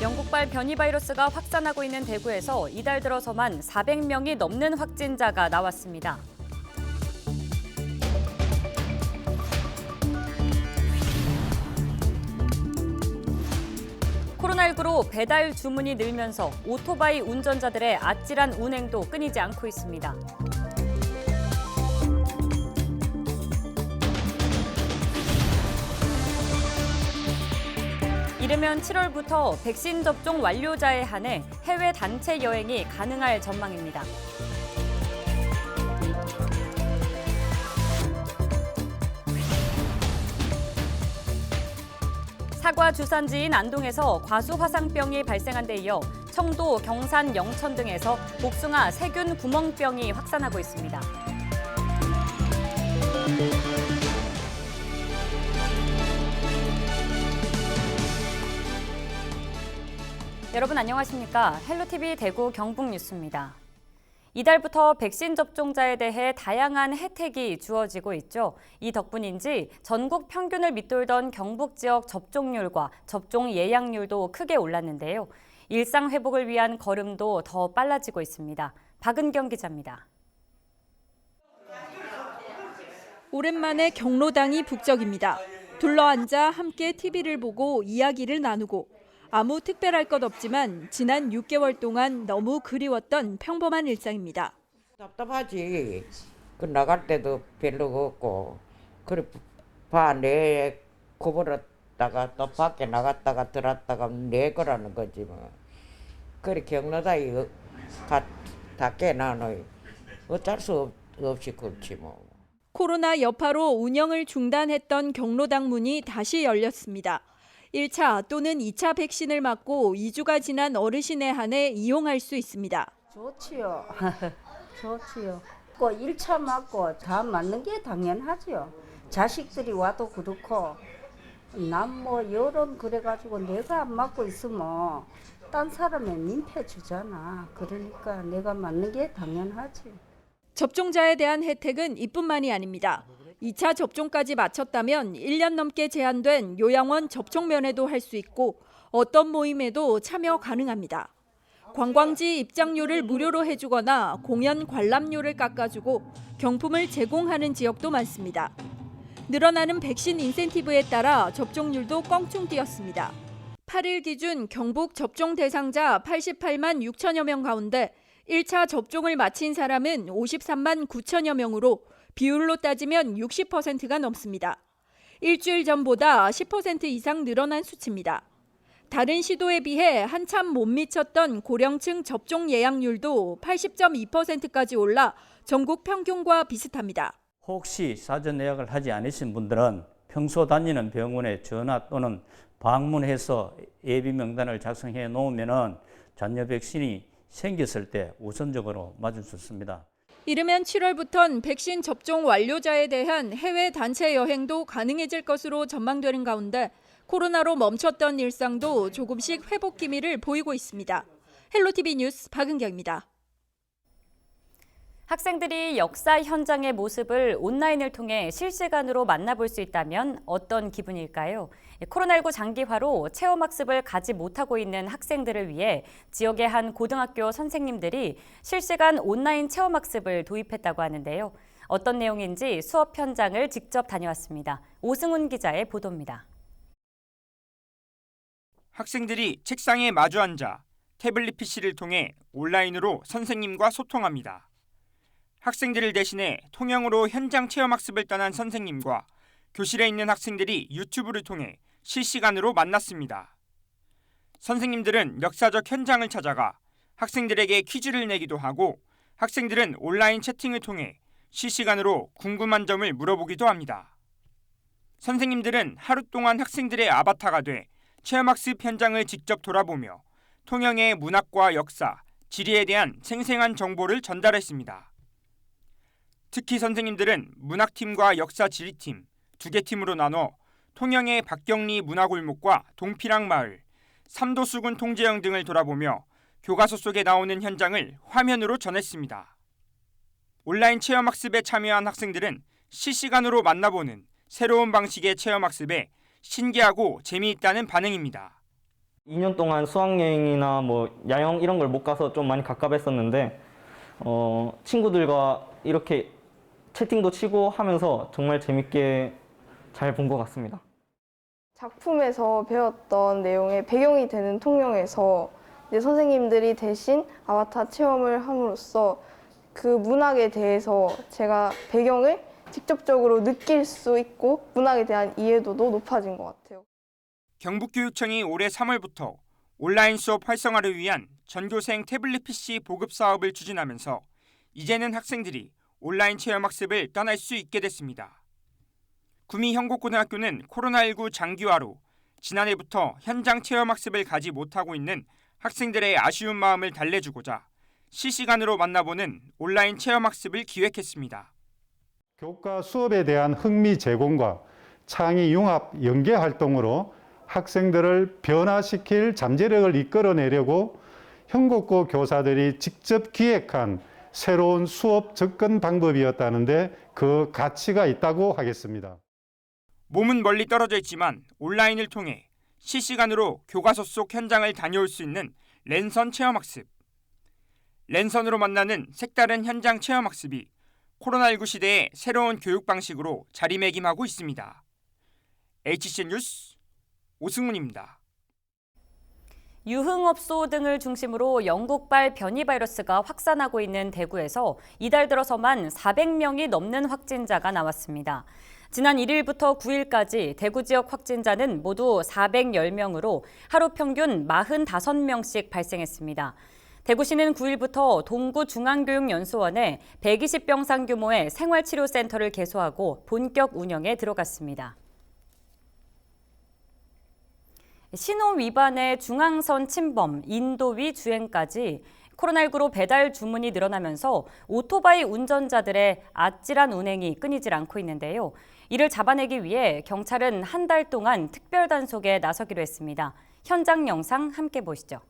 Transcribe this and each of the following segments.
영국발 변이 바이러스가 확산하고 있는 대구에서 이달 들어서만 400명이 넘는 확진자가 나왔습니다. 코로나19로 배달 주문이 늘면서 오토바이 운전자들의 아찔한 운행도 끊이지 않고 있습니다. 이르면 7월부터 백신 접종 완료자에 한해 해외 단체 여행이 가능할 전망입니다. 사과 주산지인 안동에서 과수화상병이 발생한 데 이어 청도, 경산, 영천 등에서 복숭아 세균 구멍병이 확산하고 있습니다. 여러분 안녕하십니까? 헬로티비 대구 경북뉴스입니다. 이달부터 백신 접종자에 대해 다양한 혜택이 주어지고 있죠. 이 덕분인지 전국 평균을 밑돌던 경북 지역 접종률과 접종 예약률도 크게 올랐는데요. 일상 회복을 위한 걸음도 더 빨라지고 있습니다. 박은경 기자입니다. 오랜만에 경로당이 북적입니다. 둘러앉아 함께 TV를 보고 이야기를 나누고 아무 특별할 것 없지만 지난 6개월 동안 너무 그리웠던 평범한 일상입니다. 답답하지. 그 나갈 때도 별로 없고 그래 내 구부렸다가 또 밖에 나갔다가 들었다가 내 거라는 거지 뭐. 그래 경로당이 다 깨나노. 어쩔 수 없이 그렇지 뭐. 코로나 여파로 운영을 중단했던 경로당 문이 다시 열렸습니다. 1차 또는 2차 백신을 맞고 2주가 지난 어르신에 한해 이용할 수 있습니다. 좋지요. 좋지요. 1차 맞고 다 맞는 게 당연하죠. 자식들이 와도 그렇고 난 뭐 여름 그래가지고 내가 안 맞고 있으면 딴 사람에 민폐 주잖아. 그러니까 내가 맞는 게 당연하지. 접종자에 대한 혜택은 이뿐만이 아닙니다. 2차 접종까지 마쳤다면 1년 넘게 제한된 요양원 접종 면회도 할 수 있고 어떤 모임에도 참여 가능합니다. 관광지 입장료를 무료로 해주거나 공연 관람료를 깎아주고 경품을 제공하는 지역도 많습니다. 늘어나는 백신 인센티브에 따라 접종률도 껑충 뛰었습니다. 8일 기준 경북 접종 대상자 88만 6천여 명 가운데 1차 접종을 마친 사람은 53만 9천여 명으로 비율로 따지면 60%가 넘습니다. 일주일 전보다 10% 이상 늘어난 수치입니다. 다른 시도에 비해 한참 못 미쳤던 고령층 접종 예약률도 80.2%까지 올라 전국 평균과 비슷합니다. 혹시 사전 예약을 하지 않으신 분들은 평소 다니는 병원에 전화 또는 방문해서 예비 명단을 작성해 놓으면 잔여 백신이 생겼을 때 우선적으로 맞을 수 있습니다. 이르면 7월부터는 백신 접종 완료자에 대한 해외 단체 여행도 가능해질 것으로 전망되는 가운데 코로나로 멈췄던 일상도 조금씩 회복 기미를 보이고 있습니다. 헬로티비 뉴스 박은경입니다. 학생들이 역사 현장의 모습을 온라인을 통해 실시간으로 만나볼 수 있다면 어떤 기분일까요? 코로나19 장기화로 체험학습을 가지 못하고 있는 학생들을 위해 지역의 한 고등학교 선생님들이 실시간 온라인 체험학습을 도입했다고 하는데요. 어떤 내용인지 수업 현장을 직접 다녀왔습니다. 오승훈 기자의 보도입니다. 학생들이 책상에 마주 앉아 태블릿 PC를 통해 온라인으로 선생님과 소통합니다. 학생들을 대신해 통영으로 현장 체험학습을 떠난 선생님과 교실에 있는 학생들이 유튜브를 통해 실시간으로 만났습니다. 선생님들은 역사적 현장을 찾아가 학생들에게 퀴즈를 내기도 하고 학생들은 온라인 채팅을 통해 실시간으로 궁금한 점을 물어보기도 합니다. 선생님들은 하루 동안 학생들의 아바타가 돼 체험학습 현장을 직접 돌아보며 통영의 문학과 역사, 지리에 대한 생생한 정보를 전달했습니다. 특히 선생님들은 문학팀과 역사지리팀 2개 팀으로 나눠 통영의 박경리 문화골목과 동피랑 마을, 삼도수군 통제영 등을 돌아보며 교과서 속에 나오는 현장을 화면으로 전했습니다. 온라인 체험학습에 참여한 학생들은 실시간으로 만나보는 새로운 방식의 체험학습에 신기하고 재미있다는 반응입니다. 2년 동안 수학여행이나 야영 이런 걸 못 가서 좀 많이 갑갑했었는데 친구들과 이렇게 채팅도 치고 하면서 정말 재밌게 잘 본 것 같습니다. 작품에서 배웠던 내용의 배경이 되는 통영에서 이제 선생님들이 대신 아바타 체험을 함으로써 그 문학에 대해서 제가 배경을 직접적으로 느낄 수 있고 문학에 대한 이해도도 높아진 것 같아요. 경북교육청이 올해 3월부터 온라인 수업 활성화를 위한 전교생 태블릿 PC 보급 사업을 추진하면서 이제는 학생들이 온라인 체험학습을 떠날 수 있게 됐습니다. 구미 형곡고등학교는 코로나19 장기화로 지난해부터 현장 체험학습을 가지 못하고 있는 학생들의 아쉬운 마음을 달래주고자 실시간으로 만나보는 온라인 체험학습을 기획했습니다. 교과 수업에 대한 흥미 제공과 창의 융합 연계 활동으로 학생들을 변화시킬 잠재력을 이끌어내려고 형곡고 교사들이 직접 기획한 새로운 수업 접근 방법이었다는데 그 가치가 있다고 하겠습니다. 몸은 멀리 떨어져 있지만 온라인을 통해 실시간으로 교과서 속 현장을 다녀올 수 있는 랜선 체험학습. 랜선으로 만나는 색다른 현장 체험학습이 코로나19 시대의 새로운 교육 방식으로 자리매김하고 있습니다. HCN 뉴스 오승훈입니다. 유흥업소 등을 중심으로 영국발 변이 바이러스가 확산하고 있는 대구에서 이달 들어서만 400명이 넘는 확진자가 나왔습니다. 지난 1일부터 9일까지 대구 지역 확진자는 모두 410명으로 하루 평균 45명씩 발생했습니다. 대구시는 9일부터 동구중앙교육연수원에 120병상 규모의 생활치료센터를 개소하고 본격 운영에 들어갔습니다. 신호 위반에 중앙선 침범, 인도위 주행까지 코로나19로 배달 주문이 늘어나면서 오토바이 운전자들의 아찔한 운행이 끊이질 않고 있는데요. 이를 잡아내기 위해 경찰은 한 달 동안 특별 단속에 나서기로 했습니다. 현장 영상 함께 보시죠.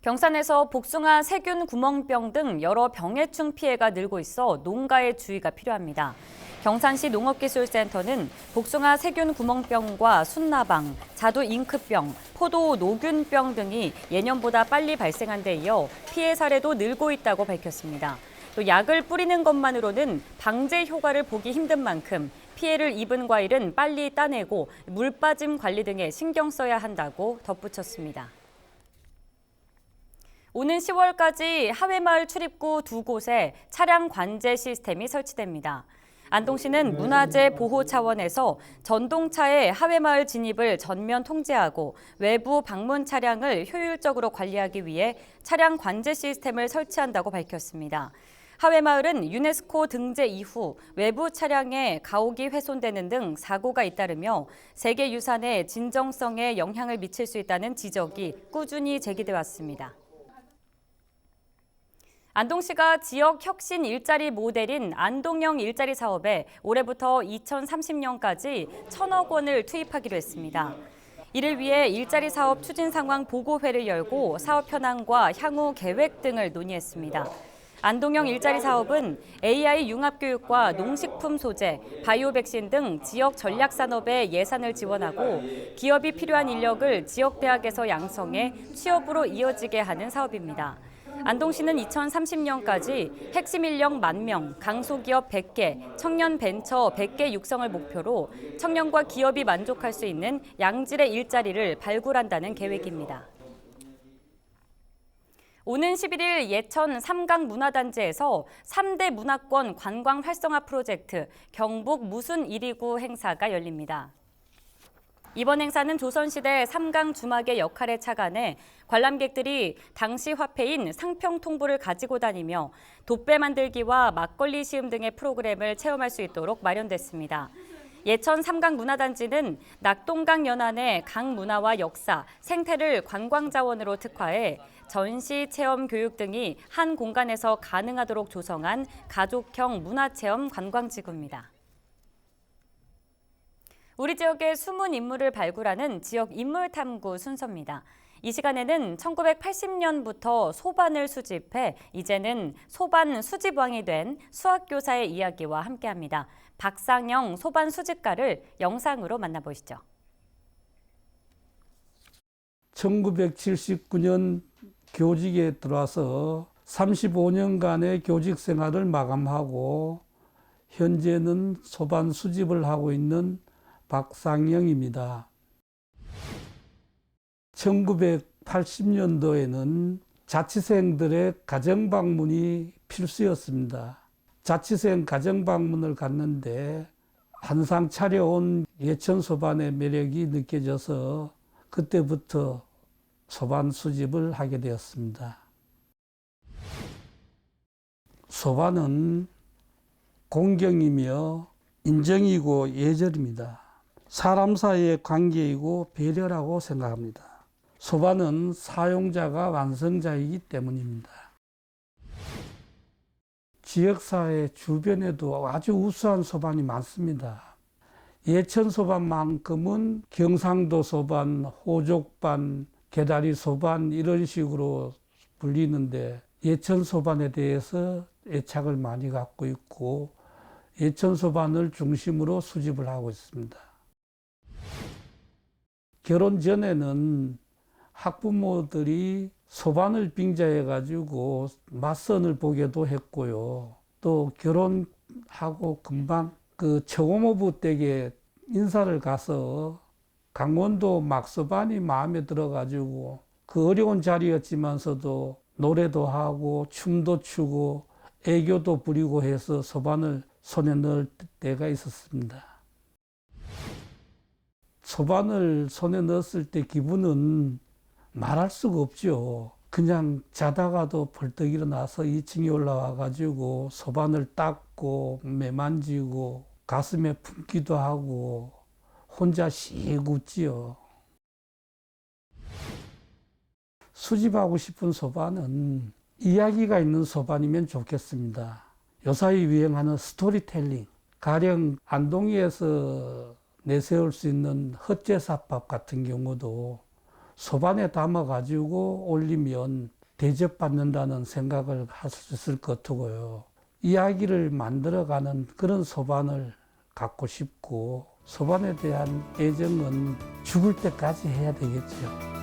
경산에서 복숭아 세균 구멍병 등 여러 병해충 피해가 늘고 있어 농가의 주의가 필요합니다. 경산시 농업기술센터는 복숭아 세균 구멍병과 순나방, 자두 잉크병, 포도 노균병 등이 예년보다 빨리 발생한 데 이어 피해 사례도 늘고 있다고 밝혔습니다. 또 약을 뿌리는 것만으로는 방제 효과를 보기 힘든 만큼 피해를 입은 과일은 빨리 따내고 물 빠짐 관리 등에 신경 써야 한다고 덧붙였습니다. 오는 10월까지 하회마을 출입구 2곳에 차량 관제 시스템이 설치됩니다. 안동시는 문화재 보호 차원에서 전동차의 하회마을 진입을 전면 통제하고 외부 방문 차량을 효율적으로 관리하기 위해 차량 관제 시스템을 설치한다고 밝혔습니다. 하회마을은 유네스코 등재 이후 외부 차량에 가옥이 훼손되는 등 사고가 잇따르며 세계유산의 진정성에 영향을 미칠 수 있다는 지적이 꾸준히 제기돼 왔습니다. 안동시가 지역 혁신 일자리 모델인 안동형 일자리 사업에 올해부터 2030년까지 1,000억 원을 투입하기로 했습니다. 이를 위해 일자리 사업 추진 상황 보고회를 열고 사업 현황과 향후 계획 등을 논의했습니다. 안동형 일자리 사업은 AI 융합교육과 농식품 소재, 바이오 백신 등 지역 전략 산업에 예산을 지원하고 기업이 필요한 인력을 지역 대학에서 양성해 취업으로 이어지게 하는 사업입니다. 안동시는 2030년까지 핵심 인력 10,000명, 강소기업 100개, 청년 벤처 100개 육성을 목표로 청년과 기업이 만족할 수 있는 양질의 일자리를 발굴한다는 계획입니다. 오는 11일 예천 삼강문화단지에서 3대 문화권 관광 활성화 프로젝트 경북 무순 129 행사가 열립니다. 이번 행사는 조선시대 삼강 주막의 역할에 착안해 관람객들이 당시 화폐인 상평통부를 가지고 다니며 돛배 만들기와 막걸리 시음 등의 프로그램을 체험할 수 있도록 마련됐습니다. 예천 삼강문화단지는 낙동강 연안의 강 문화와 역사, 생태를 관광자원으로 특화해 전시, 체험, 교육 등이 한 공간에서 가능하도록 조성한 가족형 문화체험 관광지구입니다. 우리 지역의 숨은 인물을 발굴하는 지역 인물 탐구 순서입니다. 이 시간에는 1980년부터 소반을 수집해 이제는 소반 수집왕이 된 수학교사의 이야기와 함께합니다. 박상영 소반 수집가를 영상으로 만나보시죠. 1979년 교직에 들어와서 35년간의 교직 생활을 마감하고 현재는 소반 수집을 하고 있는 박상영입니다. 1980년도에는 자취생들의 가정방문이 필수였습니다. 자취생 가정방문을 갔는데 한상 차려온 예천 소반의 매력이 느껴져서 그때부터 소반 수집을 하게 되었습니다. 소반은 공경이며 인정이고 예절입니다. 사람 사이의 관계이고 배려라고 생각합니다. 소반은 사용자가 완성자이기 때문입니다. 지역사회 주변에도 아주 우수한 소반이 많습니다. 예천 소반만큼은 경상도 소반, 호족반, 개다리 소반 이런 식으로 불리는데 예천 소반에 대해서 애착을 많이 갖고 있고 예천 소반을 중심으로 수집을 하고 있습니다. 결혼 전에는 학부모들이 소반을 빙자해가지고 맞선을 보기도 했고요. 또 결혼하고 금방 그 처고모부 댁에 인사를 가서 강원도 막소반이 마음에 들어가지고 그 어려운 자리였지만서도 노래도 하고 춤도 추고 애교도 부리고 해서 소반을 손에 넣을 때가 있었습니다. 소반을 손에 넣었을 때 기분은 말할 수가 없죠. 그냥 자다가도 벌떡 일어나서 2층에 올라와 가지고 소반을 닦고 매만지고 가슴에 품기도 하고 혼자 씩 웃지요. 수집하고 싶은 소반은 이야기가 있는 소반이면 좋겠습니다. 요사이 유행하는 스토리텔링, 가령 안동에서 내세울 수 있는 헛제사밥 같은 경우도 소반에 담아가지고 올리면 대접받는다는 생각을 할 수 있을 것 같고요. 이야기를 만들어가는 그런 소반을 갖고 싶고 소반에 대한 애정은 죽을 때까지 해야 되겠죠.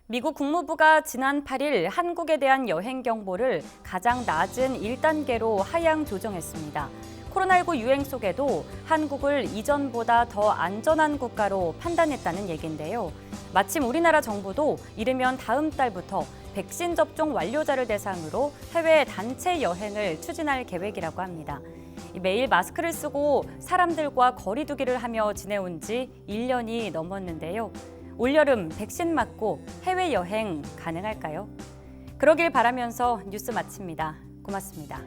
미국 국무부가 지난 8일 한국에 대한 여행 경보를 가장 낮은 1단계로 하향 조정했습니다. 코로나19 유행 속에도 한국을 이전보다 더 안전한 국가로 판단했다는 얘기인데요. 마침 우리나라 정부도 이르면 다음 달부터 백신 접종 완료자를 대상으로 해외 단체 여행을 추진할 계획이라고 합니다. 매일 마스크를 쓰고 사람들과 거리 두기를 하며 지내온 지 1년이 넘었는데요. 올여름 백신 맞고 해외여행 가능할까요? 그러길 바라면서 뉴스 마칩니다. 고맙습니다.